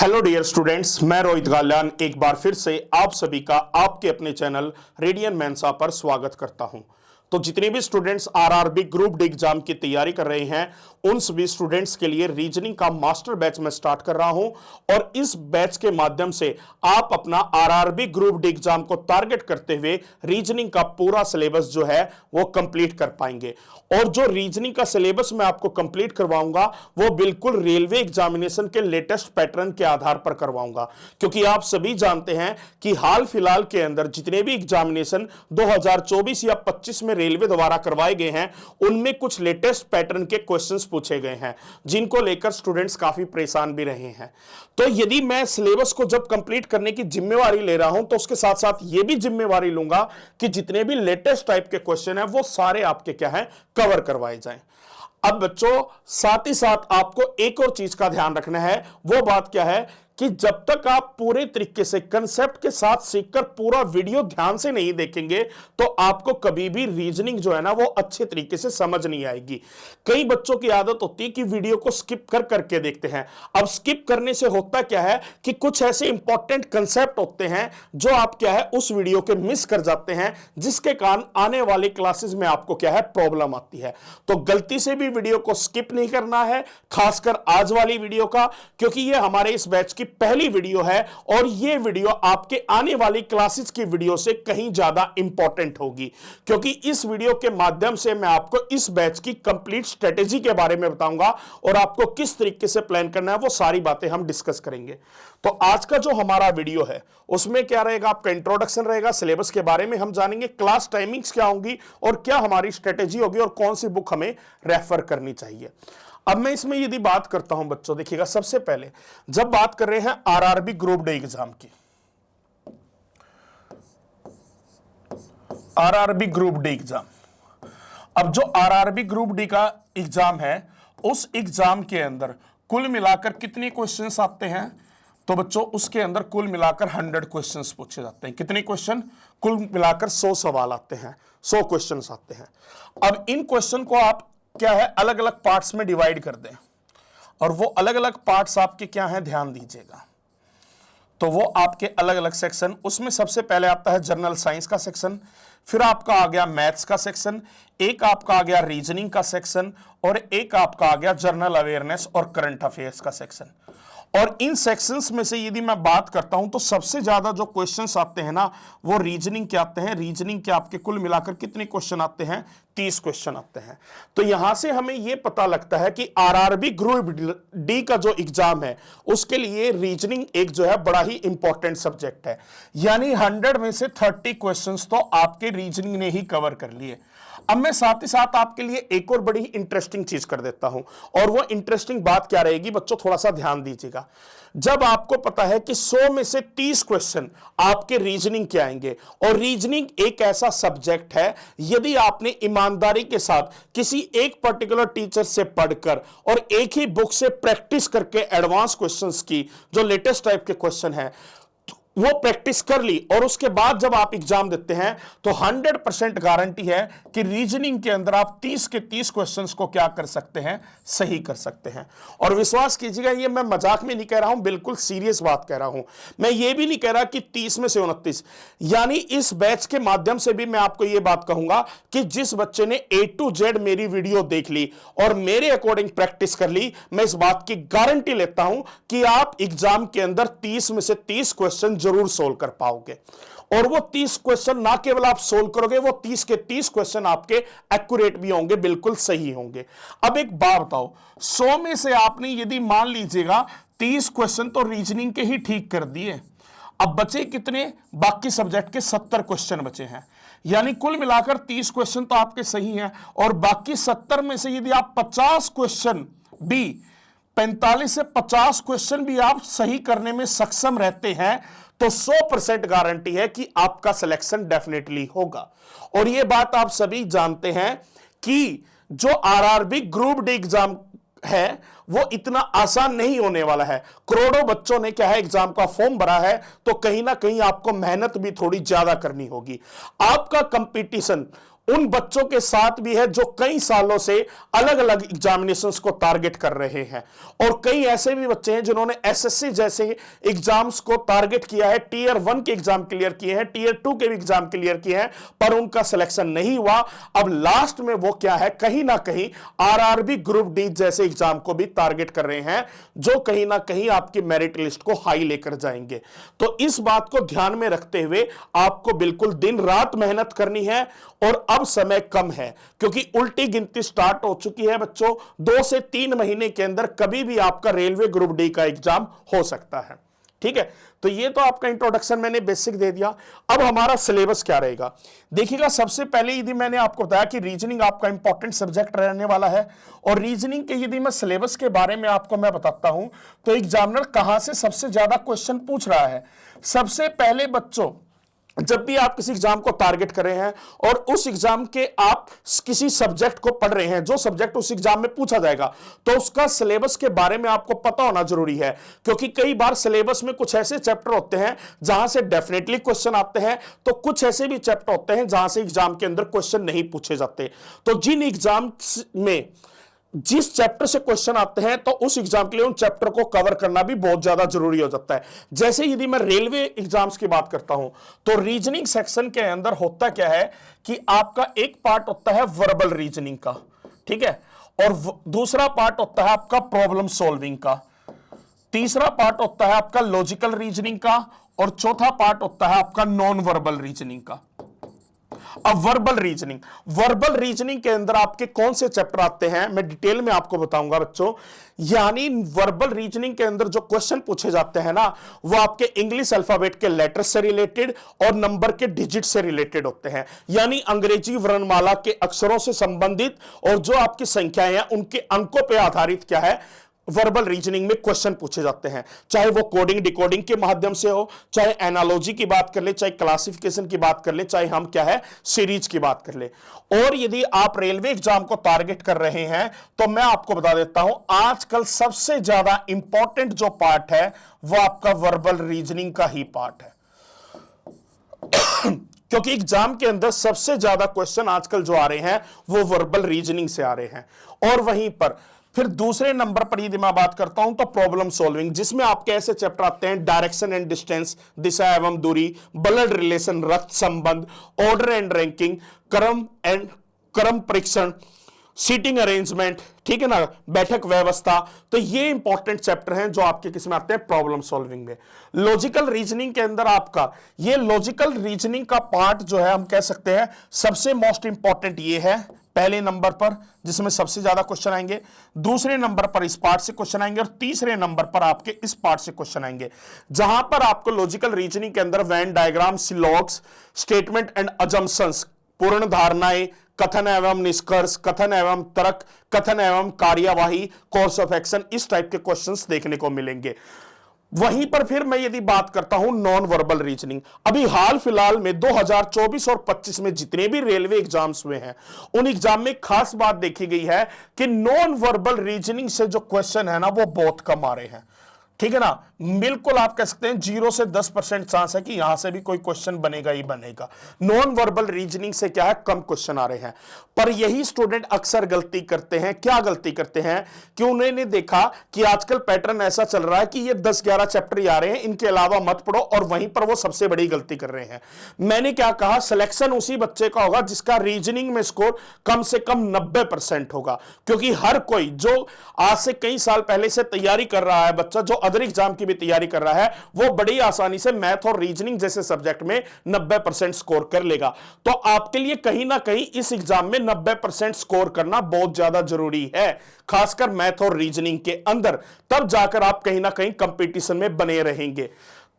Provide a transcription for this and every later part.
Hello dear students, मैं रोहित गाल्यान एक बार फिर से आप सभी का आपके अपने चैनल रेडियन मेंसा पर स्वागत करता हूं। तो जितने भी students RRB group D exam की तैयारी कर रहे हैं उन सभी स्टूडेंट्स के लिए रीजनिंग का मास्टर बैच मैं स्टार्ट कर रहा हूं और इस बैच के माध्यम से आप अपना आरआरबी ग्रुप डी एग्जाम को टारगेट करते हुए रीजनिंग का पूरा सिलेबस जो है वो कंप्लीट कर पाएंगे। और जो रीजनिंग का सिलेबस मैं आपको कंप्लीट करवाऊंगा वो बिल्कुल रेलवे एग्जामिनेशन के लेटेस्ट पैटर्न के आधार पर करवाऊंगा, क्योंकि आप सभी जानते हैं कि हाल फिलहाल के अंदर जितने भी एग्जामिनेशन 2024 या 25 में रेलवे द्वारा करवाए गए हैं उनमें कुछ लेटेस्ट पैटर्न के क्वेश्चंस पूछे गए हैं, जिनको लेकर स्टूडेंट्स काफी परेशान भी रहे हैं। तो यदि मैं सिलेबस को जब कंप्लीट करने की जिम्मेवारी ले रहा हूं तो उसके साथ साथ यह भी जिम्मेवारी लूंगा कि जितने भी लेटेस्ट टाइप के क्वेश्चन हैं वो सारे आपके क्या है कवर करवाए जाएं। अब बच्चों साथ ही साथ आपको एक और चीज का ध्यान रखना है, वो बात क्या है कि जब तक आप पूरे तरीके से कंसेप्ट के साथ सीखकर पूरा वीडियो ध्यान से नहीं देखेंगे तो आपको कभी भी रीजनिंग जो है ना वो अच्छे तरीके से समझ नहीं आएगी। कई बच्चों की आदत होती है कि वीडियो को स्किप कर करके देखते हैं। अब स्किप करने से होता क्या है कि कुछ ऐसे इंपॉर्टेंट कंसेप्ट होते हैं जो आप क्या है उस वीडियो के मिस कर जाते हैं, जिसके कारण आने वाली क्लासेस में आपको क्या है प्रॉब्लम आती है। तो गलती से भी वीडियो को स्किप नहीं करना है, खासकर आज वाली वीडियो का, क्योंकि ये हमारे इस बैच की पहली वीडियो है और यह वीडियो आपके आने वाली क्लासेस की वीडियो से कहीं ज्यादा इंपॉर्टेंट होगी, क्योंकि इस वीडियो के माध्यम से मैं आपको इस बैच की कंप्लीट स्ट्रेटेजी के बारे में बताऊंगा और आपको किस तरीके से प्लान करना है वो सारी बातें हम डिस्कस करेंगे। तो आज का जो हमारा वीडियो है उसमें क्या रहेगा, आपका इंट्रोडक्शन रहेगा, सिलेबस के बारे में हम जानेंगे, क्लास टाइमिंग्स क्या होंगी और क्या हमारी स्ट्रेटेजी होगी और कौन सी बुक हमें रेफर करनी चाहिए। अब मैं इसमें यदि बात करता हूं बच्चों, देखिएगा सबसे पहले जब बात कर रहे हैं आरआरबी ग्रुप डी एग्जाम की, आरआरबी ग्रुप डी एग्जाम, अब जो आरआरबी ग्रुप डी का एग्जाम है उस एग्जाम के अंदर कुल मिलाकर कितने क्वेश्चंस आते हैं, तो बच्चों उसके अंदर कुल मिलाकर 100 क्वेश्चंस पूछे जाते हैं। कितने क्वेश्चन? कुल मिलाकर 100 सवाल आते हैं, 100 क्वेश्चंस आते हैं। अब इन क्वेश्चन को आप क्या है अलग अलग पार्ट्स में डिवाइड कर दें और वो अलग अलग पार्ट्स आपके क्या हैं ध्यान दीजिएगा। तो वो आपके अलग अलग सेक्शन, उसमें सबसे पहले आता है जनरल साइंस का सेक्शन, फिर आपका आ गया मैथ्स का सेक्शन, एक आपका आ गया रीजनिंग का सेक्शन और एक आपका आ गया जनरल अवेयरनेस और करंट अफेयर्स का सेक्शन। और इन सेक्शंस में से यदि मैं बात करता हूं तो सबसे ज्यादा जो क्वेश्चंस आते हैं ना वो रीजनिंग के आते हैं। रीजनिंग के आपके कुल मिलाकर कितने क्वेश्चन आते हैं? 30 क्वेश्चन आते हैं। तो यहां से हमें यह पता लगता है कि आरआरबी ग्रुप डी का जो एग्जाम है उसके लिए रीजनिंग एक जो है बड़ा ही इंपॉर्टेंट सब्जेक्ट है, यानी 100 में से 30 क्वेश्चंस तो आपके रीजनिंग ने ही कवर कर लिए। अब मैं साथ ही साथ आपके लिए एक और बड़ी इंटरेस्टिंग चीज कर देता हूं, और वो इंटरेस्टिंग बात क्या रहेगी बच्चों, थोड़ा सा ध्यान दीजिएगा। जब आपको पता है कि 100 में से 30 क्वेश्चन आपके रीजनिंग के आएंगे, और रीजनिंग एक ऐसा सब्जेक्ट है यदि आपने ईमानदारी के साथ किसी एक पर्टिकुलर टीचर से पढ़कर और एक ही बुक से प्रैक्टिस करके एडवांस क्वेश्चंस की जो लेटेस्ट टाइप के क्वेश्चन है वो प्रैक्टिस कर ली और उसके बाद जब आप एग्जाम देते हैं तो 100% गारंटी है कि रीजनिंग के अंदर आप 30 के 30 क्वेश्चंस को क्या कर सकते हैं, सही कर सकते हैं। और विश्वास कीजिएगा ये मैं मजाक में नहीं कह रहा हूं, बिल्कुल सीरियस बात कह रहा हूं। मैं ये भी नहीं कह रहा कि 30 में से 29, यानी इस बैच के माध्यम से भी मैं आपको ये बात कहूंगा कि जिस बच्चे ने A to Z मेरी वीडियो देख ली और मेरे अकॉर्डिंग प्रैक्टिस कर ली, मैं इस बात की गारंटी लेता हूं कि आप एग्जाम के अंदर 30 में से 30 क्वेश्चन जरूर सोल्व कर पाओगे। और वो 30 क्वेश्चन ना केवल आप सोल्व करोगे, वो 30 के 30 क्वेश्चन आपके एक्यूरेट भी होंगे, बिल्कुल सही होंगे। अब एक बात बताओ, 100 में से आपने यदि मान लीजिएगा 30 क्वेश्चन तो रीजनिंग के ही ठीक कर दिए, अब बचे कितने? बाकी सब्जेक्ट के 70 क्वेश्चन बचे हैं, यानी कुल मिलाकर 30 क्वेश्चन तो आपके सही हैं और बाकी 70 में से यदि आप 50 क्वेश्चन भी 45 से 50 क्वेश्चन भी आप सही करने में सक्षम रहते हैं तो 100% गारंटी है कि आपका सिलेक्शन डेफिनेटली होगा। और यह बात आप सभी जानते हैं कि जो आरआरबी ग्रुप डी एग्जाम है वो इतना आसान नहीं होने वाला है। करोड़ों बच्चों ने क्या है एग्जाम का फॉर्म भरा है, तो कहीं ना कहीं आपको मेहनत भी थोड़ी ज्यादा करनी होगी। आपका कंपटीशन उन बच्चों के साथ भी है जो कई सालों से अलग अलग एग्जामिनेशंस को टारगेट कर रहे हैं, और कई ऐसे भी बच्चे हैं जिन्होंने एसएससी जैसे एग्जाम्स को टारगेट किया है, टियर 1 के एग्जाम क्लियर किए हैं, टियर 2 के भी एग्जाम क्लियर किए हैं, पर उनका सिलेक्शन नहीं हुआ। अब लास्ट में वो क्या है, कहीं ना कहीं आरआरबी ग्रुप डी जैसे एग्जाम को भी टारगेट कर रहे हैं, जो कहीं ना कहीं आपकी मेरिट लिस्ट को हाई लेकर जाएंगे। तो इस बात को ध्यान में रखते हुए आपको बिल्कुल दिन रात मेहनत करनी है, और अब समय कम है क्योंकि उल्टी गिनती स्टार्ट हो चुकी है बच्चों। 2 से 3 महीने के अंदर कभी भी आपका रेलवे ग्रुप डी का एग्जाम हो सकता है। ठीक है, तो ये तो आपका इंट्रोडक्शन मैंने बेसिक दे दिया। अब हमारा सिलेबस क्या रहेगा, देखिएगा। सबसे पहले यदि मैंने आपको बताया कि रीजनिंग आपका इंपॉर्टेंट सब्जेक्ट रहने वाला है, और रीजनिंग के यदि मैं सिलेबस के बारे में आपको मैं बताता हूं तो एग्जामिनर कहां से सबसे ज्यादा क्वेश्चन पूछ रहा है। सबसे पहले बच्चों, जब भी आप किसी एग्जाम को टारगेट कर रहे हैं और उस एग्जाम के आप किसी सब्जेक्ट को पढ़ रहे हैं, जो सब्जेक्ट उस एग्जाम में पूछा जाएगा, तो उसका सिलेबस के बारे में आपको पता होना जरूरी है। क्योंकि कई बार सिलेबस में कुछ ऐसे चैप्टर होते हैं जहां से डेफिनेटली क्वेश्चन आते हैं, तो कुछ ऐसे भी चैप्टर होते हैं जहां से एग्जाम के अंदर क्वेश्चन नहीं पूछे जाते। तो जिन एग्जाम में जिस चैप्टर से क्वेश्चन आते हैं, तो उस एग्जाम के लिए उन चैप्टर को कवर करना भी बहुत ज्यादा जरूरी हो जाता है। जैसे यदि मैं रेलवे एग्जाम्स की बात करता हूं, तो रीजनिंग सेक्शन के अंदर होता क्या है कि आपका एक पार्ट होता है वर्बल रीजनिंग का, ठीक है, और दूसरा पार्ट होता है आपका प्रॉब्लम सॉल्विंग का, तीसरा पार्ट होता है आपका लॉजिकल रीजनिंग का, और चौथा पार्ट होता है आपका नॉन वर्बल रीजनिंग का। अब वर्बल रीजनिंग के अंदर आपके कौन से चैप्टर आते हैं मैं डिटेल में आपको बताऊंगा बच्चों। यानी वर्बल रीजनिंग के अंदर जो क्वेश्चन पूछे जाते हैं ना, वो आपके इंग्लिश अल्फाबेट के लेटर से रिलेटेड और नंबर के डिजिट से रिलेटेड होते हैं। यानी अंग्रेजी वर्णमाला के अक्षरों से संबंधित, और जो आपकी संख्याएं हैं उनके अंकों पर आधारित क्या है, वर्बल रीजनिंग में क्वेश्चन पूछे जाते हैं। चाहे वो कोडिंग डिकोडिंग के माध्यम से हो, चाहे एनालॉजी की बात कर ले, चाहे क्लासिफिकेशन की बात कर ले, चाहे हम क्या है सीरीज की बात कर ले। और यदि आप रेलवे एग्जाम को टारगेट कर रहे हैं, तो मैं आपको बता देता हूं, आजकल सबसे ज्यादा इंपॉर्टेंट जो पार्ट है वो आपका वर्बल रीजनिंग का ही पार्ट है। क्योंकि एग्जाम के अंदर सबसे ज्यादा क्वेश्चन आजकल जो आ रहे हैं वो वर्बल रीजनिंग से आ रहे हैं। और वहीं पर फिर दूसरे नंबर पर यदि मैं बात करता हूं तो प्रॉब्लम सॉल्विंग, जिसमें आपके ऐसे चैप्टर आते हैं डायरेक्शन एंड डिस्टेंस, दिशा एवं दूरी, ब्लड रिलेशन रक्त संबंध, ऑर्डर एंड रैंकिंग, क्रम परीक्षण, सीटिंग अरेंजमेंट, ठीक है ना, बैठक व्यवस्था। तो ये इंपॉर्टेंट चैप्टर हैं जो आपके किस में आते हैं, प्रॉब्लम सॉल्विंग में। लॉजिकल रीजनिंग के अंदर आपका ये लॉजिकल रीजनिंग का पार्ट जो है हम कह सकते हैं सबसे मोस्ट इंपॉर्टेंट ये है पहले नंबर पर, जिसमें सबसे ज्यादा क्वेश्चन आएंगे। दूसरे नंबर पर इस पार्ट से क्वेश्चन आएंगे, और तीसरे नंबर पर आपके इस पार्ट से क्वेश्चन आएंगे, जहां पर आपको लॉजिकल रीजनिंग के अंदर Venn diagram, syllogisms, statement and assumptions, पूर्ण धारणाएं, कथन एवं निष्कर्ष, कथन एवं तर्क, कथन एवं कार्यवाही, कोर्स ऑफ एक्शन, इस टाइप के क्वेश्चंस देखने को मिलेंगे। वहीं पर फिर मैं यदि बात करता हूं नॉन वर्बल रीजनिंग, अभी हाल फिलहाल में 2024 और 25 में जितने भी रेलवे एग्जाम्स हुए हैं, उन एग्जाम में खास बात देखी गई है कि नॉन वर्बल रीजनिंग से जो क्वेश्चन है ना वो बहुत कम आ रहे हैं। ठीक है ना, बिल्कुल आप कह सकते हैं 0 से 10% चांस है कि यहां से भी कोई क्वेश्चन बनेगा ही बनेगा। नॉन वर्बल रीजनिंग से क्या है, कम क्वेश्चन आ रहे हैं। पर यही स्टूडेंट अक्सर गलती करते हैं। क्या गलती करते हैं कि उन्होंने देखा कि आजकल पैटर्न ऐसा चल रहा है कि ये 10-11 चैप्टर ही आ रहे हैं, इनके अलावा मत पढ़ो, और वहीं पर वो सबसे बड़ी गलती कर रहे हैं। मैंने क्या कहा, सिलेक्शन उसी बच्चे का होगा जिसका रीजनिंग में स्कोर कम से कम 90% होगा। क्योंकि हर कोई जो आज से कई साल पहले से तैयारी कर रहा है, बच्चा जो अदर एग्जाम की भी तैयारी कर रहा है, वो बड़ी आसानी से मैथ और रीजनिंग जैसे सब्जेक्ट में 90% स्कोर कर लेगा। तो आपके लिए कहीं ना कहीं इस एग्जाम में 90% स्कोर करना बहुत ज्यादा जरूरी है, खासकर मैथ और रीजनिंग के अंदर। तब जाकर आप कहीं ना कहीं कंपटीशन में बने रहेंगे।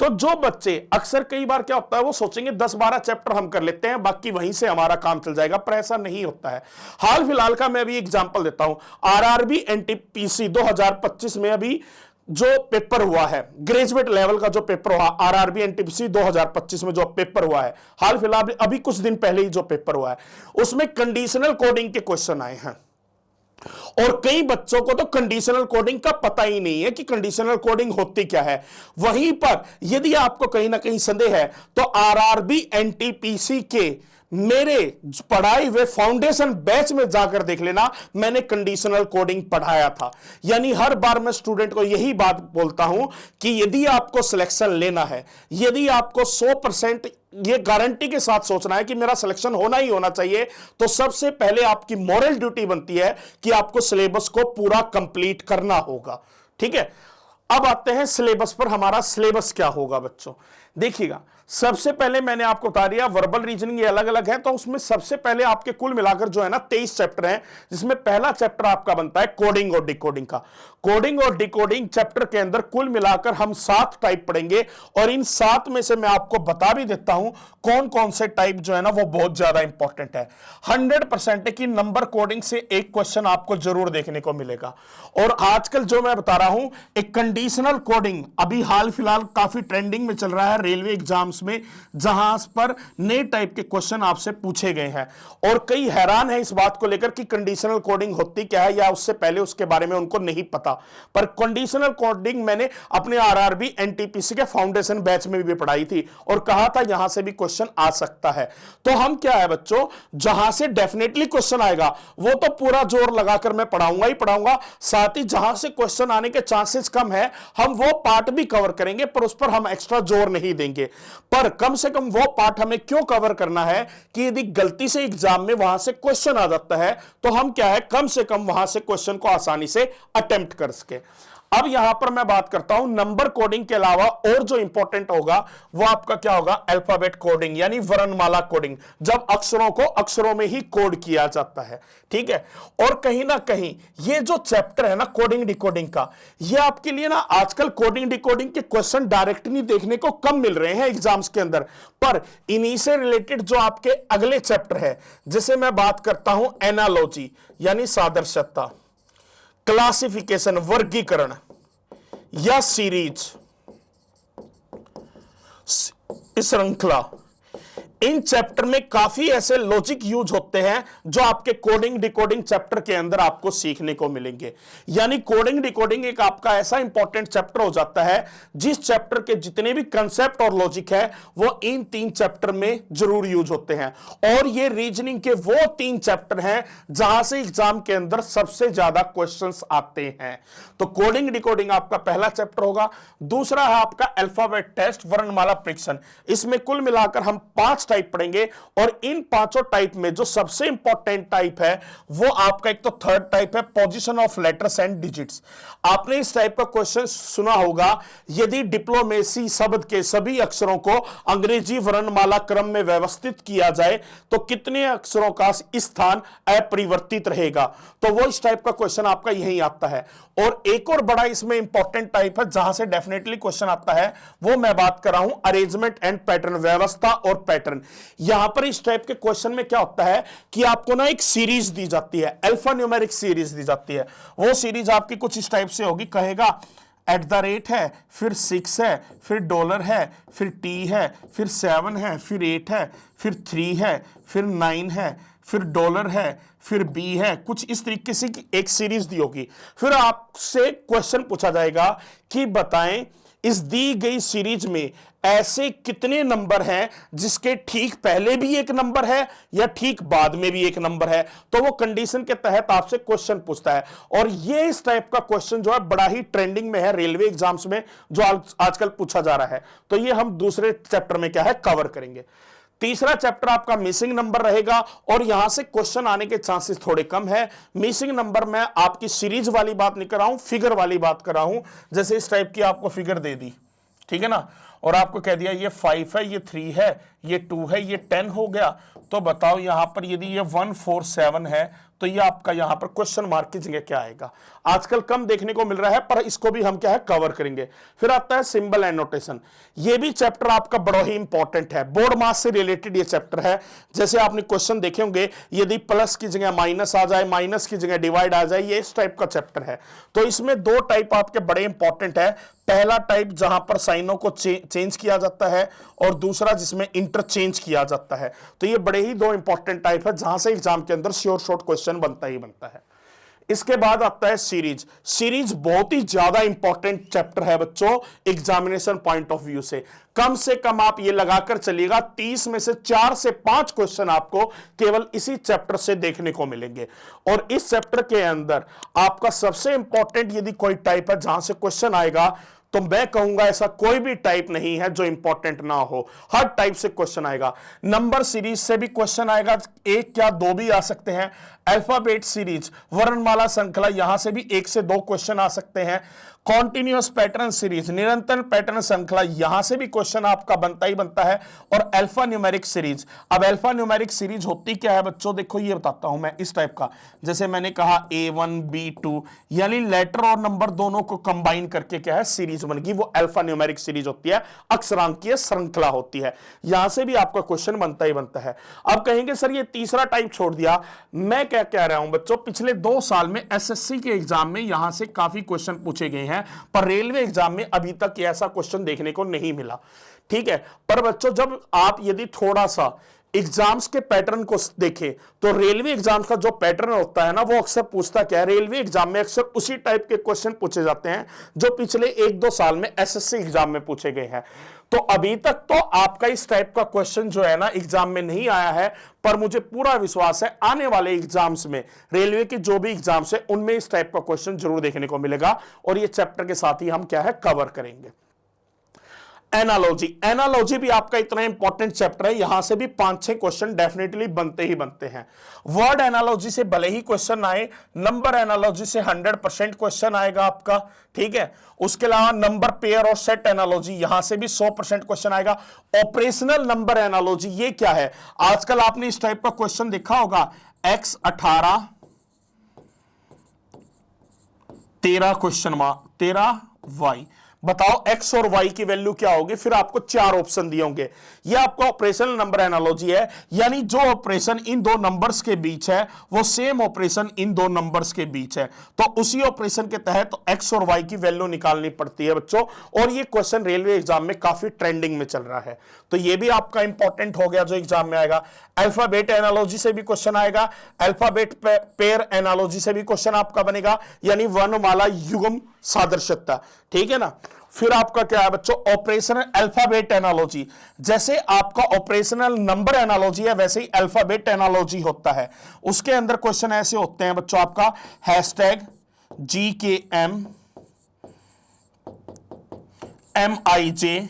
तो जो बच्चे अक्सर कई बार क्या होता है, वो सोचेंगे 10-12 चैप्टर हम कर लेते हैं, बाकी वहीं से हमारा काम चल जाएगा, पर ऐसा नहीं होता है। हाल फिलहाल का मैं अभी एग्जांपल देता हूं, आरआरबी एनटीपीसी 2025 में अभी जो पेपर हुआ है, ग्रेजुएट लेवल का जो पेपर हुआ, आरआरबी एनटीपीसी 2025 में जो पेपर हुआ है, हाल फिलहाल अभी कुछ दिन पहले ही जो पेपर हुआ है, उसमें कंडीशनल कोडिंग के क्वेश्चन आए हैं। और कई बच्चों को तो कंडीशनल कोडिंग का पता ही नहीं है कि कंडीशनल कोडिंग होती क्या है। वहीं पर यदि आपको कहीं ना कहीं संदेह है, तो आरआरबी एनटीपीसी के मेरे पढ़ाई हुए फाउंडेशन बैच में जाकर देख लेना, मैंने कंडीशनल कोडिंग पढ़ाया था। यानी हर बार मैं स्टूडेंट को यही बात बोलता हूं कि यदि आपको सिलेक्शन लेना है, यदि आपको 100% ये गारंटी के साथ सोचना है कि मेरा सिलेक्शन होना ही होना चाहिए, तो सबसे पहले आपकी मॉरल ड्यूटी बनती है कि आपको सिलेबस को पूरा कंप्लीट करना होगा। ठीक है, अब आते हैं सिलेबस पर। हमारा सिलेबस क्या होगा बच्चों, देखिएगा। सबसे पहले मैंने आपको बता दिया वर्बल रीजनिंग ये अलग अलग है, तो उसमें सबसे पहले आपके कुल मिलाकर जो है ना 23 चैप्टर हैं, जिसमें पहला चैप्टर आपका बनता है कोडिंग और डिकोडिंग का। कोडिंग और डिकोडिंग चैप्टर के अंदर कुल मिलाकर हम 7 टाइप पढ़ेंगे, और इन 7 में से मैं आपको बता भी देता हूं कौन कौन से टाइप जो है ना वो बहुत ज्यादा इंपॉर्टेंट है। 100% है कि नंबर कोडिंग से एक क्वेश्चन आपको जरूर देखने को मिलेगा। और आजकल जो मैं बता रहा हूं एक कंडीशनल कोडिंग अभी हाल फिलहाल काफी ट्रेंडिंग में चल रहा है रेलवे एग्जाम्स में, जहां पर नए टाइप के क्वेश्चन आपसे पूछे गए हैं, और कई हैरान है इस बात को लेकर कि कंडीशनल कोडिंग होती क्या है, या उससे पहले उसके बारे में उनको नहीं पता। पर कंडीशनल कोडिंग मैंने अपने आरआरबी एनटीपीसी के फाउंडेशन बैच में भी पढ़ाई थी, और कहा था यहां से भी क्वेश्चन आ सकता है। तो हम क्या है बच्चों, जहां से डेफिनेटली क्वेश्चन आएगा वो तो पूरा जोर लगाकर मैं पढ़ाऊंगा ही पढ़ाऊंगा, साथ ही जहां से क्वेश्चन आने के चांसेस कम है हम वो पार्ट भी कवर करेंगे, पर उस पर हम एक्स्ट्रा जोर नहीं देंगे। पर कम से कम वो पार्ट हमें क्यों कवर करना है कि यदि गलती से एग्जाम में वहां से क्वेश्चन आ जाता है तो हम क्या है कम से कम वहां से क्वेश्चन को आसानी से अटेम्प्ट कर सके। अब यहां पर मैं बात करता हूं नंबर कोडिंग के अलावा और जो इंपॉर्टेंट होगा वो आपका क्या होगा, अल्फाबेट कोडिंग यानी वर्णमाला कोडिंग, जब अक्षरों को अक्षरों में ही कोड किया जाता है। ठीक है, और कहीं ना कहीं ये जो चैप्टर है ना कोडिंग डिकोडिंग का, ये आपके लिए ना आजकल कोडिंग डिकोडिंग के क्वेश्चन डायरेक्टली देखने को कम मिल रहे हैं एग्जाम्स के अंदर, पर इन्हीं से रिलेटेड जो आपके अगले चैप्टर है, जैसे मैं बात करता हूं एनालॉजी यानी सादृश्यता, क्लासिफिकेशन वर्गीकरण, या सीरीज श्रृंखला, इन चैप्टर में काफी ऐसे लॉजिक यूज होते हैं जो आपके कोडिंग डिकोडिंग चैप्टर के अंदर आपको सीखने को मिलेंगे। यानी कोडिंग डिकोडिंग एक आपका ऐसा इंपॉर्टेंट चैप्टर हो जाता है जिस चैप्टर के जितने भी कंसेप्ट और लॉजिक है वो इन 3 चैप्टर में जरूर यूज होते हैं, और ये रीजनिंग के वो 3 चैप्टर हैं जहां से एग्जाम के अंदर सबसे ज्यादा क्वेश्चंस आते हैं। तो कोडिंग डिकोडिंग आपका पहला चैप्टर होगा। दूसरा है आपका अल्फाबेट टेस्ट वर्णमाला परीक्षण, इसमें कुल मिलाकर हम 5 टाइप पढ़ेंगे, और इन 5 टाइप में जो सबसे इंपॉर्टेंट टाइप है वो आपका एक तो थर्ड टाइप है position of letters and digits. आपने इस टाइप का क्वेश्चन सुना होगा, यदि डिप्लोमेसी शब्द के सभी अक्षरों को अंग्रेजी वर्णमाला क्रम में व्यवस्थित किया जाए तो कितने अक्षरों का स्थान अपरिवर्तित रहेगा। तो वो इस टाइप का क्वेश्चन आपका यही आता है। और एक और बड़ा इसमें इंपॉर्टेंट टाइप है जहां से डेफिनेटली क्वेश्चन आता है, वो मैं बात कर रहा हूं अरेंजमेंट एंड पैटर्न, व्यवस्था और पैटर्न। यहां पर इस टाइप के क्वेश्चन में क्या होता है कि आपको ना एक सीरीज दी जाती है, अल्फा न्यूमेरिक सीरीज दी जाती है। वो सीरीज आपकी कुछ इस टाइप से होगी, कहेगा @ है, फिर 6 है, फिर डॉलर है, फिर टी है, फिर 7 है, फिर 8 है, फिर 3 है, फिर 9 है, फिर डॉलर है, फिर बी है, कुछ इस तरीके से की एक सीरीज दी होगी। फिर आपसे क्वेश्चन पूछा जाएगा कि बताएं इस दी गई सीरीज में ऐसे कितने नंबर हैं जिसके ठीक पहले भी एक नंबर है या ठीक बाद में भी एक नंबर है। तो वो कंडीशन के तहत आपसे क्वेश्चन पूछता है, और ये इस टाइप का क्वेश्चन जो है बड़ा ही ट्रेंडिंग में है रेलवे एग्जाम्स में, जो आजकल पूछा जा रहा है। तो ये हम दूसरे चैप्टर में क्या है कवर करेंगे। तीसरा चैप्टर आपका मिसिंग नंबर रहेगा, और यहां से क्वेश्चन आने के चांसेस थोड़े कम है। मिसिंग नंबर में आपकी सीरीज वाली बात नहीं कर रहा हूं, फिगर वाली बात कर रहा हूं। जैसे इस टाइप की आपको फिगर दे दी, ठीक है ना, और आपको कह दिया ये 5 है, ये 3 है, ये 2 है, ये 10 हो गया। तो बताओ यहां पर यदि ये 1 4 7 है तो ये आपका यहां पर क्वेश्चन मार्क की जगह क्या आएगा। आजकल कम देखने को मिल रहा है, पर इसको भी हम क्या है कवर करेंगे। फिर आता है सिंबल एंड नोटेशन, ये भी चैप्टर आपका बड़ा ही इंपॉर्टेंट है, बोर्ड मार्क्स से रिलेटेड ये चैप्टर है। जैसे आपने क्वेश्चन देखे होंगे, यदि प्लस की जगह माइनस आ जाए, माइनस की जगह डिवाइड आ जाए, ये इस टाइप का चैप्टर है। तो इसमें 2 टाइप आपके बड़े इंपॉर्टेंट है। पहला टाइप जहां पर साइनों को चेंज किया जाता है, और दूसरा जिसमें इंटरचेंज किया जाता है। तो ये बड़े ही 2 इंपॉर्टेंट टाइप है जहां से एग्जाम के अंदर श्योर शॉर्ट क्वेश्चन बनता ही बनता है। इसके बाद आता है सीरीज। सीरीज बहुत ही ज्यादा इंपॉर्टेंट चैप्टर है बच्चों एग्जामिनेशन पॉइंट ऑफ व्यू से। कम से कम आप ये लगाकर चलिएगा 30 में से 4 से 5 क्वेश्चन आपको केवल इसी चैप्टर से देखने को मिलेंगे। और इस चैप्टर के अंदर आपका सबसे इंपॉर्टेंट यदि कोई टाइप है जहां से क्वेश्चन आएगा, तो मैं कहूंगा ऐसा कोई भी टाइप नहीं है जो इंपॉर्टेंट ना हो, हर टाइप से क्वेश्चन आएगा। नंबर सीरीज से भी क्वेश्चन आएगा, एक क्या दो भी आ सकते हैं। अल्फाबेट सीरीज, वर्णमाला श्रृंखला, यहां से भी 1 से 2 क्वेश्चन आ सकते हैं। कॉन्टिन्यूअस पैटर्न सीरीज, निरंतर पैटर्न श्रृंखला, यहां से भी क्वेश्चन आपका बनता ही बनता है। और अल्फा न्यूमेरिक सीरीज, अब अल्फा न्यूमेरिक सीरीज होती क्या है बच्चों, देखो ये बताता हूं मैं इस टाइप का, जैसे मैंने कहा A1 B2, यानी लेटर और नंबर दोनों को कंबाइन करके क्या है सीरीज बन गई, वो अल्फा न्यूमेरिक सीरीज होती है, अक्षरांकीय श्रृंखला होती है। यहां से भी आपका क्वेश्चन बनता ही बनता है। अब कहेंगे सर ये तीसरा टाइप छोड़ दिया, मैं क्या कह रहा हूं बच्चों, पिछले 2 साल में एसएससी के एग्जाम में यहां से काफी क्वेश्चन पूछे गए हैं, पर रेलवे एग्जाम में अभी तक ऐसा क्वेश्चन देखने को नहीं मिला। ठीक है, पर बच्चों जब आप यदि थोड़ा सा एग्जाम्स के पैटर्न को देखें तो रेलवे एग्जाम्स का जो पैटर्न होता है ना, वो अक्सर पूछता क्या है, रेलवे एग्जाम में अक्सर उसी टाइप के क्वेश्चन पूछे जाते हैं जो पिछले 1-2 साल में एसएससी एग्जाम में पूछे गए हैं। तो अभी तक तो आपका इस टाइप का क्वेश्चन जो है ना एग्जाम में नहीं आया है, पर मुझे पूरा विश्वास है आने वाले एग्जाम्स में, रेलवे के जो भी एग्जाम्स है उनमें इस टाइप का क्वेश्चन जरूर देखने को मिलेगा। और ये चैप्टर के साथ ही हम क्या है कवर करेंगे। एनालॉजी, एनालॉजी भी आपका इतना इंपॉर्टेंट चैप्टर है, यहां से भी 5-6 क्वेश्चन डेफिनेटली बनते ही बनते हैं। वर्ड एनालॉजी से भले ही क्वेश्चन आए, नंबर एनालॉजी से 100% क्वेश्चन आएगा आपका। ठीक है, उसके अलावा नंबर पेयर और सेट एनालॉजी, यहां से भी 100% क्वेश्चन आएगा। ऑपरेशनल नंबर एनालॉजी, ये क्या है, आजकल आपने इस टाइप का क्वेश्चन देखा होगा, x 18 13 क्वेश्चन मार्क 13 y, बताओ x और y की वैल्यू क्या होगी, फिर आपको 4 ऑप्शन दिए होंगे। यह आपका ऑपरेशनल नंबर एनालॉजी है, यानी जो ऑपरेशन इन 2 नंबर्स के बीच है वो सेम ऑपरेशन इन 2 नंबर्स के बीच है, तो उसी ऑपरेशन के तहत तो x और y की वैल्यू निकालनी पड़ती है बच्चों। और ये क्वेश्चन रेलवे एग्जाम में काफी ट्रेंडिंग में चल रहा है, तो ये भी आपका इंपॉर्टेंट हो गया जो एग्जाम में आएगा। अल्फाबेट एनालॉजी से भी क्वेश्चन आएगा, अल्फाबेट पेयर एनालॉजी से भी क्वेश्चन आपका बनेगा, यानी वर्णमाला युग्म सादृश्यता। ठीक है ना, फिर आपका क्या है बच्चों, ऑपरेशनल अल्फाबेट एनालॉजी, जैसे आपका ऑपरेशनल नंबर एनालॉजी है वैसे ही अल्फाबेट एनालॉजी होता है। उसके अंदर क्वेश्चन ऐसे होते हैं बच्चों, आपका हैशटैग GKM MIJ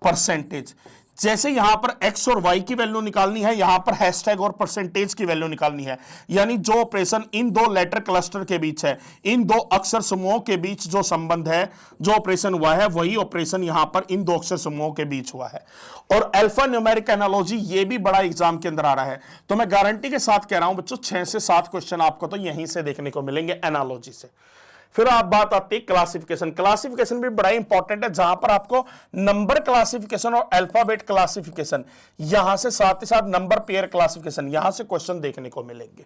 परसेंटेज, जैसे यहां पर x और y की वैल्यू निकालनी है, यहां पर हैशटैग और परसेंटेज की वैल्यू निकालनी है, यानी जो ऑपरेशन इन 2 लेटर क्लस्टर के बीच है, इन 2 अक्षर समूहों के बीच जो संबंध है, जो ऑपरेशन हुआ है वही ऑपरेशन यहां पर इन 2 अक्षर समूहों के बीच हुआ है। और अल्फा न्यूमेरिक एनालॉजी, ये भी बड़ा एग्जाम के अंदर आ रहा है, तो मैं गारंटी के साथ कह रहा हूं बच्चों 6 से 7 क्वेश्चन आपको तो यहीं से देखने को मिलेंगे एनालॉजी से। फिर आप बात आती है क्लासिफिकेशन, क्लासिफिकेशन भी बड़ा इंपॉर्टेंट है, जहां पर आपको नंबर क्लासिफिकेशन और अल्फाबेट क्लासिफिकेशन, यहां से साथ ही साथ नंबर पेयर क्लासिफिकेशन, यहां से क्वेश्चन देखने को मिलेंगे।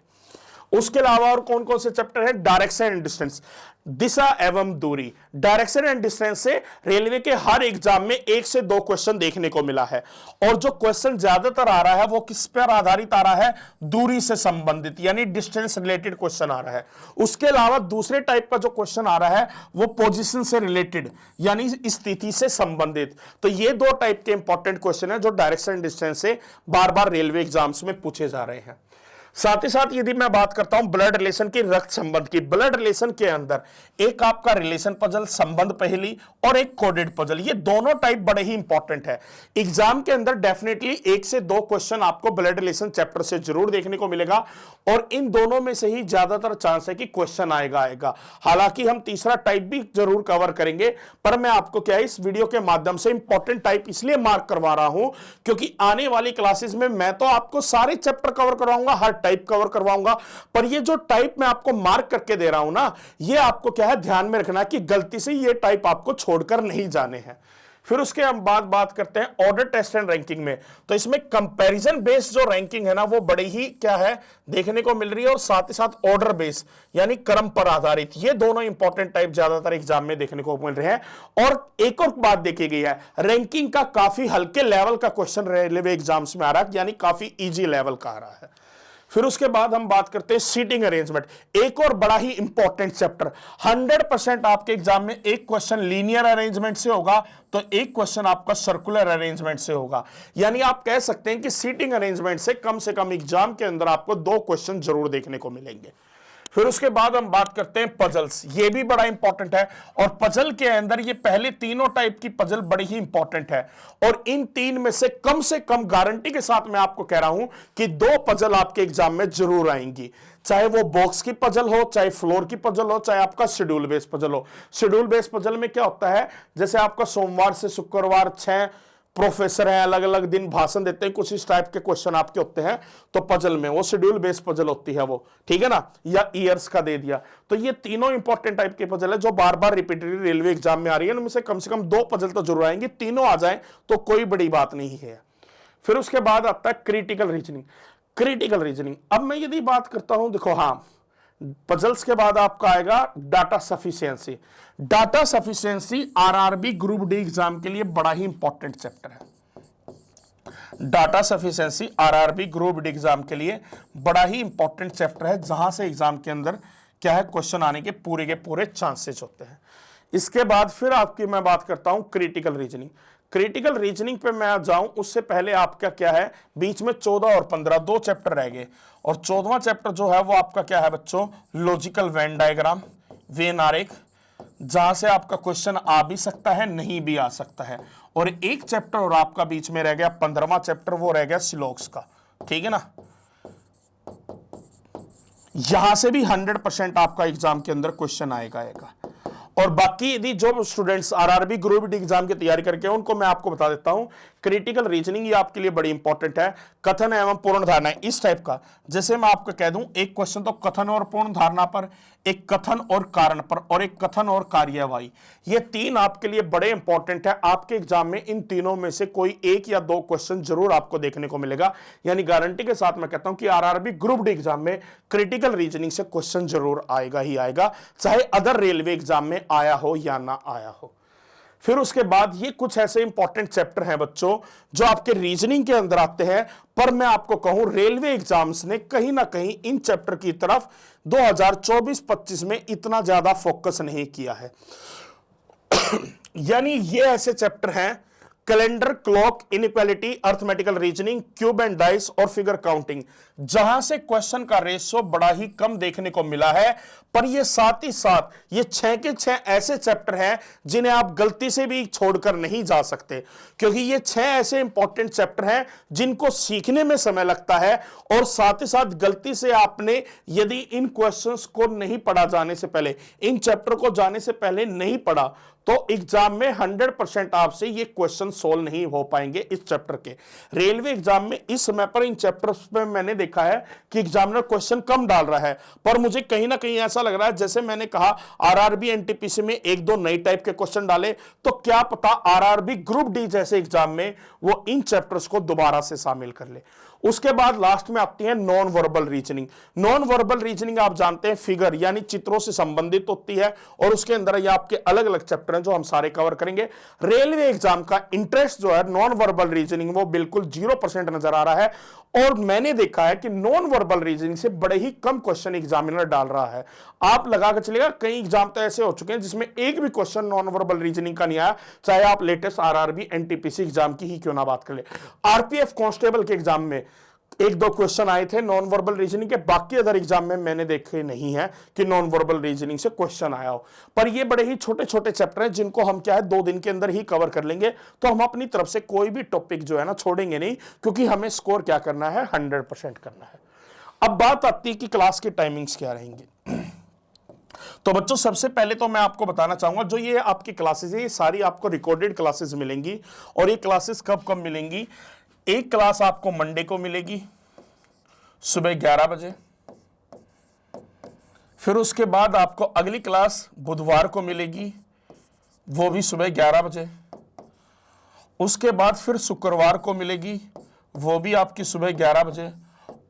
उसके अलावा और कौन कौन से चैप्टर है, डायरेक्शन एंड डिस्टेंस, दिशा एवं दूरी, डायरेक्शन एंड डिस्टेंस से रेलवे के हर एग्जाम में 1 से 2 क्वेश्चन देखने को मिला है। और जो क्वेश्चन ज्यादातर आ रहा है वो किस पर आधारित आ रहा है, दूरी से संबंधित, यानी डिस्टेंस रिलेटेड क्वेश्चन आ रहा है। उसके अलावा दूसरे टाइप का जो क्वेश्चन आ रहा है वो पोजीशन से रिलेटेड, यानी स्थिति से संबंधित। तो ये 2 टाइप के इंपॉर्टेंट क्वेश्चन है जो डायरेक्शन एंड डिस्टेंस से बार बार रेलवे एग्जाम्स में पूछे जा रहे हैं। साथ ही साथ यदि मैं बात करता हूं ब्लड रिलेशन की, रक्त संबंध की, ब्लड रिलेशन के अंदर एक आपका रिलेशन पजल, संबंध पहेली और एक कोडेड पजल, ये दोनों टाइप बड़े ही इंपॉर्टेंट है। एग्जाम के अंदर डेफिनेटली 1 से 2 क्वेश्चन आपको ब्लड रिलेशन चैप्टर से जरूर देखने को मिलेगा, और इन दोनों में से ही ज्यादातर चांस है कि क्वेश्चन आएगा। हालांकि हम तीसरा टाइप भी जरूर कवर करेंगे, पर मैं आपको क्या है इस वीडियो के माध्यम से इंपॉर्टेंट टाइप इसलिए मार्क करवा रहा हूं क्योंकि आने वाली क्लासेस में मैं तो आपको सारे चैप्टर कवर करवाऊंगा, हर टाइप कवर करवाऊंगा, पर ये जो टाइप मैं आपको मार्क करके दे रहा हूं ना, ये आपको क्या है ध्यान में रखना कि गलती से ये टाइप आपको छोड़कर नहीं जाने हैं। फिर उसके हम बात करते हैं ऑर्डर टेस्ट एंड रैंकिंग में, तो इसमें कंपैरिजन बेस्ड जो रैंकिंग है ना वो बड़ी ही क्या है देखने को मिल रही है, और साथ ही साथ ऑर्डर बेस्ड यानी क्रम पर आधारित, ये दोनों इंपॉर्टेंट टाइप ज्यादातर एग्जाम में देखने को मिल रहे हैं। और एक और बात देखी गई है, रैंकिंग का काफी हल्के लेवल का क्वेश्चन रेलवे एग्जाम्स में आ रहा है, यानी काफी ईजी लेवल का आ रहा है। फिर उसके बाद हम बात करते हैं सीटिंग अरेंजमेंट, एक और बड़ा ही इंपॉर्टेंट चैप्टर। 100% आपके एग्जाम में एक क्वेश्चन लीनियर अरेंजमेंट से होगा तो एक क्वेश्चन आपका सर्कुलर अरेंजमेंट से होगा। यानी आप कह सकते हैं कि सीटिंग अरेंजमेंट से कम एग्जाम के अंदर आपको 2 क्वेश्चन जरूर देखने को मिलेंगे। फिर उसके बाद हम बात करते हैं पजल्स, ये भी बड़ा इंपॉर्टेंट है और पजल के अंदर ये पहले तीनों टाइप की पजल बड़ी ही इंपॉर्टेंट है और इन 3 में से कम गारंटी के साथ मैं आपको कह रहा हूं कि 2 पजल आपके एग्जाम में जरूर आएंगी, चाहे वो बॉक्स की पजल हो, चाहे फ्लोर की पजल हो, चाहे आपका शेड्यूल बेस्ड पजल हो। शेड्यूल बेस्ड पजल में क्या होता है, जैसे आपका सोमवार से शुक्रवार 6 प्रोफेसर हैं, अलग अलग दिन भाषण देते हैं, कुछ इस टाइप के क्वेश्चन आपके होते हैं, तो पजल में वो शेड्यूल बेस्ड पजल होती है वो, ठीक है ना, या ईयर्स का दे दिया। तो ये तीनों इंपॉर्टेंट टाइप के पजल है जो बार बार रिपीटेडली रेलवे एग्जाम में आ रही है, उनमें से कम 2 पजल तो जरूर आएंगे, तीनों आ जाए तो कोई बड़ी बात नहीं है। फिर उसके बाद आता है क्रिटिकल रीजनिंग। क्रिटिकल रीजनिंग, अब मैं यदि बात करता हूं, देखो हाँ, पजल्स के बाद आपका आएगा data sufficiency. Data sufficiency RRB group D exam के लिए बड़ा ही इंपॉर्टेंट चैप्टर है। Data sufficiency RRB group D exam के लिए बड़ा ही इंपॉर्टेंट चैप्टर है, जहां से एग्जाम के अंदर क्या है, क्वेश्चन आने के पूरे चांसेस होते हैं। इसके बाद फिर आपकी मैं बात करता हूं क्रिटिकल रीजनिंग। क्रिटिकल रीजनिंग पे मैं जाऊं उससे पहले आपका क्या है, बीच में 14 और 15 2 चैप्टर रह गए और 14वां चैप्टर जो है वो आपका क्या है बच्चों, लॉजिकल वेन डायग्राम, वेन आरेख, जहां से आपका क्वेश्चन आ भी सकता है, नहीं भी आ सकता है। और एक चैप्टर और आपका बीच में रह गया 15वां चैप्टर, वो रह गया सिलॉक्स का, ठीक है ना। यहां से भी 100% आपका एग्जाम के अंदर क्वेश्चन आएगा। और बाकी यदि जो students RRB group D exam की तैयारी करके उनको मैं आपको बता देता हूं, क्रिटिकल रीजनिंग ये आपके लिए बड़ी इंपॉर्टेंट है। कथन एवं पूर्ण धारणा इस टाइप का, जैसे मैं आपको कह दूं, एक क्वेश्चन तो कथन और पूर्ण धारणा पर, एक कथन और कारण पर, और एक कथन और कार्यवाही, ये 3 आपके लिए बड़े इंपॉर्टेंट है। आपके एग्जाम में इन तीनों में से कोई 1 या 2 क्वेश्चन जरूर आपको देखने को मिलेगा। यानी गारंटी के साथ मैं कहता हूं कि आरआरबी ग्रुप डी एग्जाम में क्रिटिकल रीजनिंग से क्वेश्चन जरूर आएगा ही आएगा, चाहे अदर रेलवे एग्जाम में आया हो या ना आया हो। फिर उसके बाद ये कुछ ऐसे इंपॉर्टेंट चैप्टर हैं बच्चों जो आपके रीजनिंग के अंदर आते हैं, पर मैं आपको कहूं रेलवे एग्जाम्स ने कहीं ना कहीं इन चैप्टर की तरफ 2024-25 में इतना ज्यादा फोकस नहीं किया है। यानी ये ऐसे चैप्टर हैं, calendar, clock, inequality, arithmetical reasoning, cube and dice और फिगर काउंटिंग, जहां से क्वेश्चन का रेशियो बड़ा ही कम देखने को मिला है। पर ये साथ ही साथ ये 6 के 6 ऐसे चैप्टर हैं जिन्हें आप गलती से भी छोड़कर नहीं जा सकते, क्योंकि ये 6 ऐसे इंपॉर्टेंट चैप्टर हैं जिनको सीखने में समय लगता है और साथ ही साथ गलती से आपने यदि इन क्वेश्चंस को नहीं पढ़ा जाने से पहले, इन चैप्टर को जाने से पहले नहीं पढ़ा, तो एग्जाम में 100% आपसे ये क्वेश्चन सोल्व नहीं हो पाएंगे इस चैप्टर के। रेलवे एग्जाम में इस समय पर इन चैप्टर्स में मैंने देखा है कि एग्जामिनर क्वेश्चन कम डाल रहा है, पर मुझे कहीं ना कहीं ऐसा लग रहा है, जैसे मैंने कहा आरआरबी एनटीपीसी में 1-2 नई टाइप के क्वेश्चन डाले, तो क्या पता आरआरबी ग्रुप डी जैसे एग्जाम में वो इन चैप्टर्स को दोबारा से शामिल कर ले। उसके बाद लास्ट में आती है non verbal reasoning. Non verbal reasoning आप जानते हैं फिगर यानी चित्रों से संबंधित होती है और उसके अंदर ये आपके अलग अलग चैप्टर हैं जो हम सारे कवर करेंगे। रेलवे एग्जाम का इंटरेस्ट जो है नॉन वर्बल रीजनिंग वो बिल्कुल 0% नजर आ रहा है और मैंने देखा है कि नॉन वर्बल रीजनिंग से बड़े ही कम क्वेश्चन एग्जामिनर डाल रहा है। आप लगा कर चलेगा कई एग्जाम तो ऐसे हो चुके हैं जिसमें एक भी क्वेश्चन नॉन वर्बल रीजनिंग का नहीं आया, चाहे आप लेटेस्ट आरआरबी एनटीपीसी एग्जाम की ही क्यों ना बात कर ले। आरपीएफ कांस्टेबल के एग्जाम में 1-2 क्वेश्चन आए थे नॉन वर्बल रीजनिंग के, बाकी अदर एग्जाम में मैंने देखे नहीं है कि नॉन वर्बल रीजनिंग से क्वेश्चन आया हो। पर ये बड़े ही छोटे छोटे चैप्टर हैं जिनको हम क्या है 2 दिन के अंदर ही कवर कर लेंगे, तो हम अपनी तरफ से कोई भी टॉपिक जो है ना छोड़ेंगे नहीं, क्योंकि हमें स्कोर क्या करना है 100% करना है। अब बात आती है कि क्लास की टाइमिंग्स क्या रहेंगी। तो बच्चों सबसे पहले तो मैं आपको बताना चाहूंगा जो ये आपकी क्लासेस है ये सारी आपको रिकॉर्डेड क्लासेस मिलेंगी और ये क्लासेस कब कब मिलेंगी। एक क्लास आपको मंडे को मिलेगी सुबह 11 बजे, फिर उसके बाद आपको अगली क्लास बुधवार को मिलेगी वो भी सुबह 11 बजे, उसके बाद फिर शुक्रवार को मिलेगी वो भी आपकी सुबह 11 बजे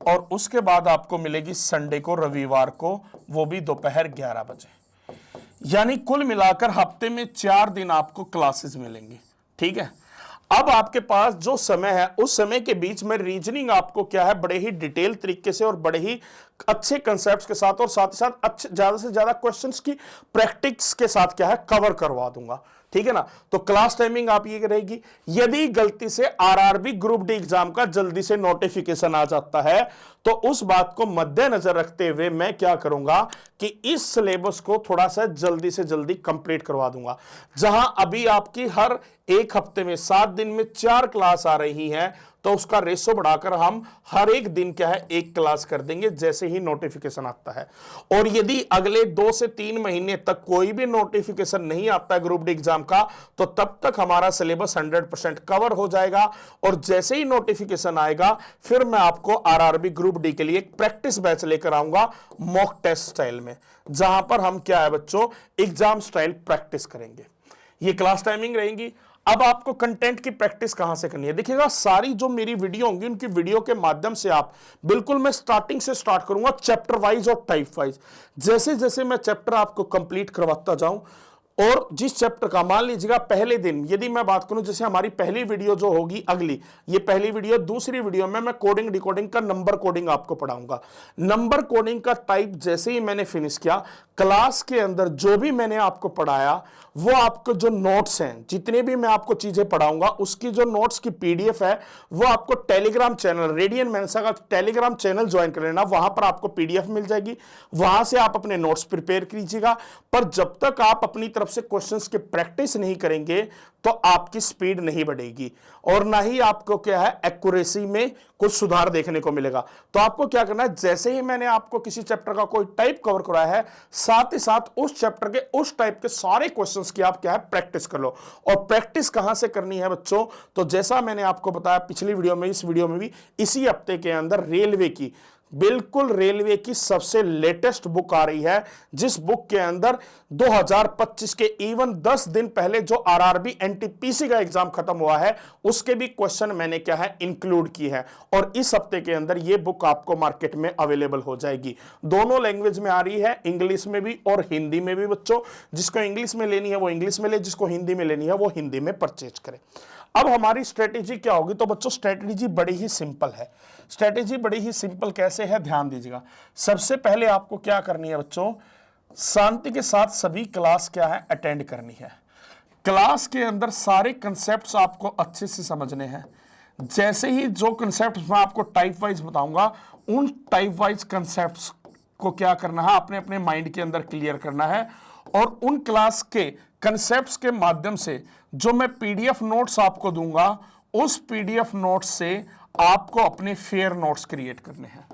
और उसके बाद आपको मिलेगी संडे को रविवार को वो भी दोपहर 11 बजे। यानी कुल मिलाकर हफ्ते में 4 दिन आपको क्लासेस मिलेंगी। ठीक है, अब आपके पास जो समय है उस समय के बीच में रीजनिंग आपको क्या है बड़े ही डिटेल तरीके से और बड़े ही अच्छे कंसेप्ट्स के साथ और साथ ही साथ अच्छे ज्यादा से ज्यादा क्वेश्चंस की प्रैक्टिस के साथ क्या है कवर करवा दूंगा, ठीक है ना। तो क्लास टाइमिंग आप ये रहेगी, यदि गलती से आरआरबी ग्रुप डी एग्जाम का जल्दी से नोटिफिकेशन आ जाता है तो उस बात को मद्देनजर रखते हुए मैं क्या करूंगा कि इस सिलेबस को थोड़ा सा जल्दी से जल्दी कंप्लीट करवा दूंगा। जहां अभी आपकी हर एक हफ्ते में 7 दिन में 4 क्लास आ रही हैं, तो उसका रेशो बढ़ाकर हम हर एक दिन क्या है एक क्लास कर देंगे जैसे ही नोटिफिकेशन आता है। और यदि अगले 2 से 3 महीने तक कोई भी नोटिफिकेशन नहीं आता है ग्रुप डी एग्जाम का, तो तब तक हमारा सिलेबस 100% कवर हो जाएगा। और जैसे ही नोटिफिकेशन आएगा फिर मैं आपको आरआरबी ग्रुप डी के लिए एक प्रैक्टिस बैच लेकर आऊंगा मॉक टेस्ट स्टाइल में, जहां पर हम क्या है बच्चों एग्जाम स्टाइल प्रैक्टिस करेंगे। ये क्लास टाइमिंग रहेगी। अब आपको कंटेंट की प्रैक्टिस कहां से करनी है, देखिएगा सारी जो मेरी वीडियो होंगी उनकी वीडियो के माध्यम से आप बिल्कुल मैं स्टार्टिंग से स्टार्ट करूंगा चैप्टर वाइज और टाइप वाइज। जैसे जैसे मैं चैप्टर आपको कंप्लीट करवाता जाऊं और जिस चैप्टर का मान लीजिएगा पहले दिन यदि मैं बात करूं, जैसे हमारी पहली वीडियो जो होगी अगली, ये पहली वीडियो, दूसरी वीडियो में मैं कोडिंग डिकोडिंग का नंबर कोडिंग आपको पढ़ाऊंगा। नंबर कोडिंग का टाइप जैसे ही मैंने फिनिश किया, क्लास के अंदर जो भी मैंने आपको पढ़ाया वो आपको जो नोट्स हैं, जितने भी मैं आपको चीजें पढ़ाऊंगा उसकी जो नोट्स की पीडीएफ है वो आपको टेलीग्राम चैनल रेडियन मेंसा का टेलीग्राम चैनल ज्वाइन कर लेना, वहां पर आपको पीडीएफ मिल जाएगी, वहां से आप अपने नोट्स प्रिपेयर कीजिएगा। पर जब तक आप अपनी तरफ से क्वेश्चंस की प्रैक्टिस नहीं करेंगे तो आपकी स्पीड नहीं बढ़ेगी और ना ही आपको क्या है एक्यूरेसी में कुछ सुधार देखने को मिलेगा। तो आपको क्या करना है, जैसे ही मैंने आपको किसी चैप्टर का कोई टाइप कवर कराया है, साथ ही साथ उस चैप्टर के उस टाइप के सारे क्वेश्चंस की आप क्या है प्रैक्टिस कर लो। और प्रैक्टिस कहां से करनी है बच्चों, तो जैसा मैंने आपको बताया पिछली वीडियो में, इस वीडियो में भी, इसी हफ्ते के अंदर रेलवे की, बिल्कुल रेलवे की सबसे लेटेस्ट बुक आ रही है, जिस बुक के अंदर 2025 के इवन 10 दिन पहले जो आरआरबी एनटीपीसी का एग्जाम खत्म हुआ है उसके भी क्वेश्चन मैंने क्या है इंक्लूड की है। और इस हफ्ते के अंदर ये बुक आपको मार्केट में अवेलेबल हो जाएगी। दोनों लैंग्वेज में आ रही है, इंग्लिश में भी और हिंदी में भी। बच्चों जिसको इंग्लिश में लेनी है वो इंग्लिश में ले, जिसको हिंदी में लेनी है वो हिंदी में परचेज करे। अब हमारी स्ट्रेटेजी क्या होगी, तो बच्चों स्ट्रेटेजी बड़ी ही सिंपल है। स्ट्रेटेजी बड़ी ही सिंपल कैसे है, ध्यान दीजिएगा। सबसे पहले आपको क्या करनी है बच्चों, शांति के साथ सभी क्लास क्या है अटेंड करनी है। क्लास के अंदर सारे कंसेप्ट्स आपको अच्छे से समझने हैं। जैसे ही जो कंसेप्ट्स मैं आपको टाइप वाइज बताऊंगा उन टाइप वाइज कंसेप्ट्स को क्या करना है, अपने अपने माइंड के अंदर क्लियर करना है। और उन क्लास के कंसेप्ट्स के माध्यम से जो मैं पीडीएफ नोट्स आपको दूंगा उस पीडीएफ नोट्स से आपको अपने फेयर नोट्स क्रिएट करने हैं।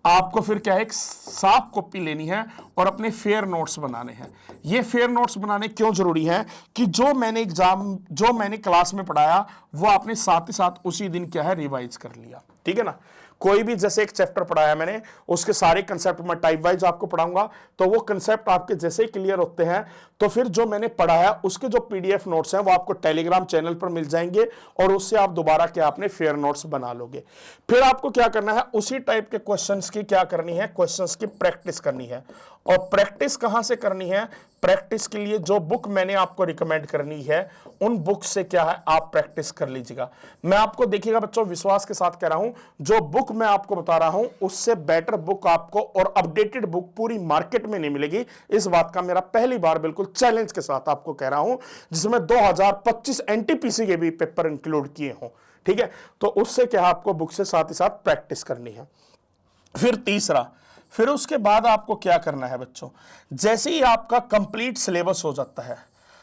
आपको फिर क्या है, एक साफ कॉपी लेनी है और अपने फेयर नोट्स बनाने हैं। ये फेयर नोट्स बनाने क्यों जरूरी है कि जो मैंने क्लास में पढ़ाया वो आपने साथ ही साथ उसी दिन क्या है रिवाइज कर लिया, ठीक है ना। कोई भी जैसे एक चैप्टर पढ़ाया मैंने, उसके सारे कंसेप्ट मैं टाइप वाइज आपको पढ़ाऊंगा, तो वो कंसेप्ट आपके जैसे ही क्लियर होते हैं तो फिर जो मैंने पढ़ाया उसके जो पीडीएफ नोट्स हैं वो आपको टेलीग्राम चैनल पर मिल जाएंगे और उससे आप दोबारा क्या अपने फेयर नोट्स बना लोगे। फिर आपको क्या करना है, उसी टाइप के क्वेश्चंस की क्या करनी है, क्वेश्चंस की प्रैक्टिस करनी है। और प्रैक्टिस कहां से करनी है, प्रैक्टिस के लिए जो बुक मैंने आपको रिकमेंड करनी है उन बुक से क्या है आप प्रैक्टिस कर लीजिएगा। मैं आपको देखिएगा बच्चों विश्वास के साथ कह रहा हूं, जो बुक मैं आपको बता रहा हूं उससे बेटर बुक आपको और अपडेटेड बुक पूरी मार्केट में नहीं मिलेगी। इस बात का मेरा पहली बार बिल्कुल चैलेंज के साथ आपको कह रहा हूं, जिसमें 2025 एनटीपीसी के भी पेपर इंक्लूड किए हों, ठीक है। तो उससे क्या आपको बुक से साथ ही साथ प्रैक्टिस करनी है। फिर तीसरा, फिर उसके बाद आपको क्या करना है बच्चों, जैसे ही आपका कंप्लीट सिलेबस हो जाता है,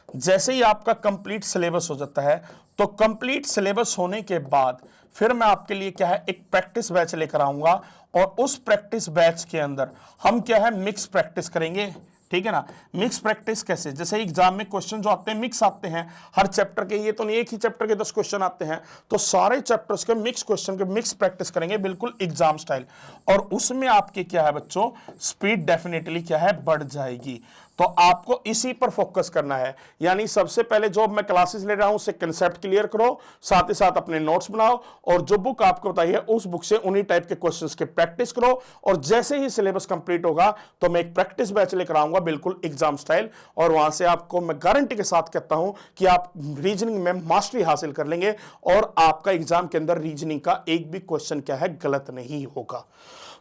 जैसे ही आपका कंप्लीट सिलेबस हो जाता है तो कंप्लीट सिलेबस होने के बाद फिर मैं आपके लिए क्या है एक प्रैक्टिस बैच लेकर आऊंगा। और उस प्रैक्टिस बैच के अंदर हम क्या है मिक्स प्रैक्टिस करेंगे, ठीक है ना। मिक्स प्रैक्टिस कैसे, जैसे एग्जाम में क्वेश्चन जो आते हैं मिक्स आते हैं हर चैप्टर के, ये तो नहीं एक ही चैप्टर के 10 क्वेश्चन आते हैं, तो सारे चैप्टर्स के मिक्स क्वेश्चन के मिक्स प्रैक्टिस करेंगे बिल्कुल एग्जाम स्टाइल। और उसमें आपके क्या है बच्चों स्पीड डेफिनेटली क्या है बढ़ जाएगी। तो आपको इसी पर फोकस करना है। यानी सबसे पहले जो मैं क्लासेस ले रहा हूं उससे कंसेप्ट क्लियर करो, साथ ही साथ अपने नोट्स बनाओ, और जो बुक आपको बताई है उस बुक से उन्हीं टाइप के क्वेश्चंस के प्रैक्टिस करो। और जैसे ही सिलेबस कंप्लीट होगा तो मैं एक प्रैक्टिस बैच लेकर आऊंगा, बिल्कुल एग्जाम स्टाइल, और वहां से आपको मैं गारंटी के साथ कहता हूं कि आप रीजनिंग में मास्टरी हासिल कर लेंगे और आपका एग्जाम के अंदर रीजनिंग का एक भी क्वेश्चन क्या है गलत नहीं होगा।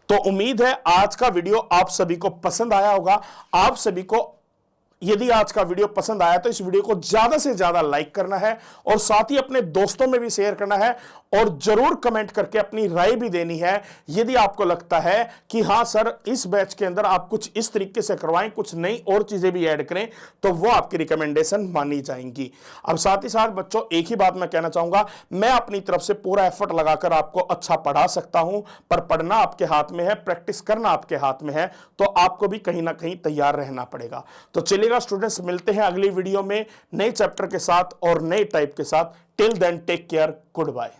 तो उम्मीद है आज का वीडियो आप सभी को पसंद आया होगा। आप सभी को यदि आज का वीडियो पसंद आया तो इस वीडियो को ज्यादा से ज्यादा लाइक करना है और साथ ही अपने दोस्तों में भी शेयर करना है, और जरूर कमेंट करके अपनी राय भी देनी है। यदि आपको लगता है कि हां सर इस बैच के अंदर आप कुछ इस तरीके से करवाएं, कुछ नई और चीजें भी ऐड करें, तो वो आपकी रिकमेंडेशन मानी जाएंगी। अब साथ ही साथ बच्चों एक ही बात मैं कहना चाहूंगा, मैं अपनी तरफ से पूरा एफर्ट लगाकर आपको अच्छा पढ़ा सकता हूं, पर पढ़ना आपके हाथ में है, प्रैक्टिस करना आपके हाथ में है, तो आपको भी कहीं ना कहीं तैयार रहना पड़ेगा। तो चलिएगा स्टूडेंट्स, मिलते हैं अगली वीडियो में नए चैप्टर के साथ और नए टाइप के साथ। Till then take care, good bye.